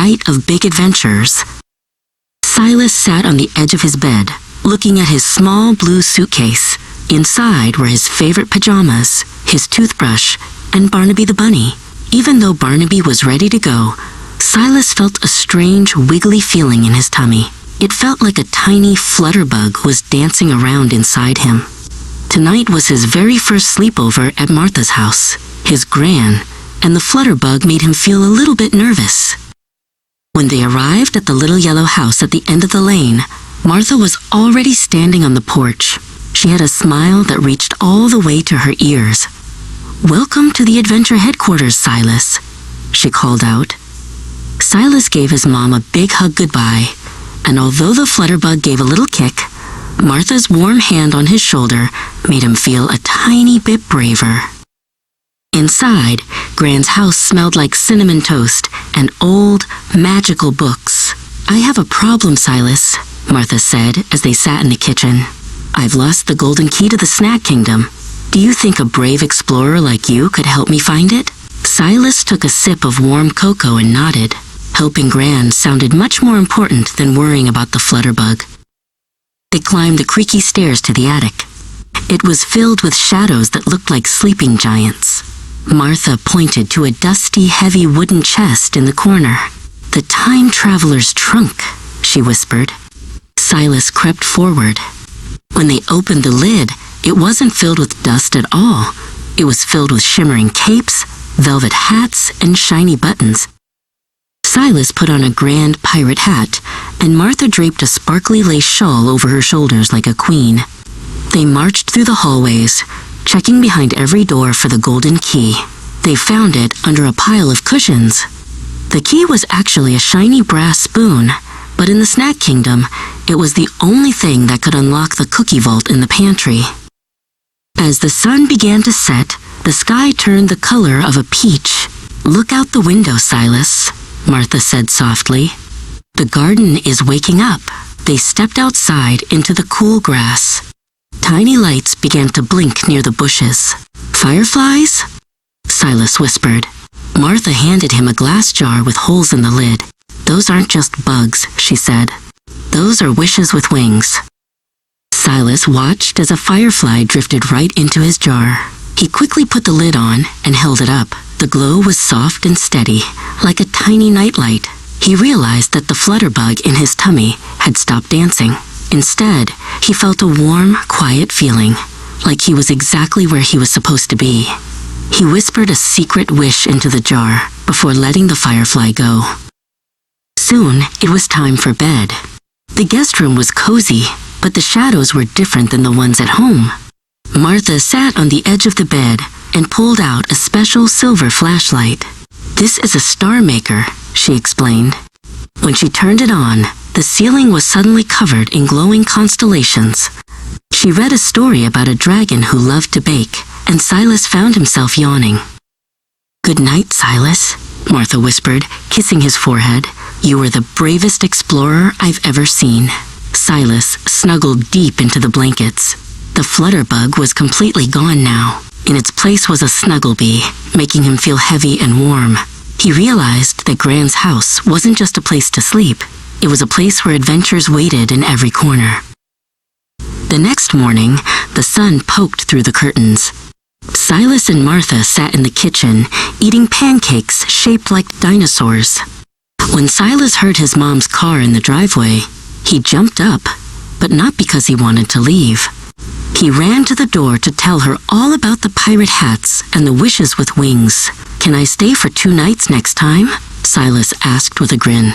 night of big adventures. Silas sat on the edge of his bed, looking at his small blue suitcase. Inside were his favorite pajamas, his toothbrush, and Barnaby the bunny. Even though Barnaby was ready to go, Silas felt a strange, wiggly feeling in his tummy. It felt like a tiny flutterbug was dancing around inside him. Tonight was his very first sleepover at Martha's house, his gran, and the flutterbug made him feel a little bit nervous. When they arrived at the little yellow house at the end of the lane, Martha was already standing on the porch. She had a smile that reached all the way to her ears. "Welcome to the adventure headquarters, Silas," she called out. Silas gave his mom a big hug goodbye, and although the flutterbug gave a little kick, Martha's warm hand on his shoulder made him feel a tiny bit braver. Inside, Gran's house smelled like cinnamon toast and old, magical books. "I have a problem, Silas," Martha said as they sat in the kitchen. "I've lost the golden key to the snack kingdom. Do you think a brave explorer like you could help me find it?" Silas took a sip of warm cocoa and nodded. Helping Gran sounded much more important than worrying about the flutterbug. They climbed the creaky stairs to the attic. It was filled with shadows that looked like sleeping giants. Martha pointed to a dusty, heavy wooden chest in the corner. "The time traveler's trunk," she whispered. Silas crept forward. When they opened the lid, it wasn't filled with dust at all. It was filled with shimmering capes, velvet hats, and shiny buttons. Silas put on a grand pirate hat, and Martha draped a sparkly lace shawl over her shoulders like a queen. They marched through the hallways, checking behind every door for the golden key. They found it under a pile of cushions. The key was actually a shiny brass spoon, but in the snack kingdom, it was the only thing that could unlock the cookie vault in the pantry. As the sun began to set, the sky turned the color of a peach. "Look out the window, Silas," Martha said softly. "The garden is waking up." They stepped outside into the cool grass. Tiny lights began to blink near the bushes. "Fireflies?" Silas whispered. Martha handed him a glass jar with holes in the lid. "Those aren't just bugs," she said. "Those are wishes with wings." Silas watched as a firefly drifted right into his jar. He quickly put the lid on and held it up. The glow was soft and steady, like a tiny nightlight. He realized that the flutterbug in his tummy had stopped dancing. Instead, he felt a warm, quiet feeling, like he was exactly where he was supposed to be. He whispered a secret wish into the jar before letting the firefly go. Soon, it was time for bed. The guest room was cozy, but the shadows were different than the ones at home. Martha sat on the edge of the bed and pulled out a special silver flashlight. "This is a star maker," she explained. When she turned it on, the ceiling was suddenly covered in glowing constellations. She read a story about a dragon who loved to bake, and Silas found himself yawning. "Good night, Silas," Martha whispered, kissing his forehead. "You were the bravest explorer I've ever seen." Silas snuggled deep into the blankets. The flutterbug was completely gone now. In its place was a snugglebee, making him feel heavy and warm. He realized that Gran's house wasn't just a place to sleep. It was a place where adventures waited in every corner. The next morning, the sun poked through the curtains. Silas and Martha sat in the kitchen, eating pancakes shaped like dinosaurs. When Silas heard his mom's car in the driveway, he jumped up, but not because he wanted to leave. He ran to the door to tell her all about the pirate hats and the wishes with wings. "Can I stay for 2 nights next time?" Silas asked with a grin.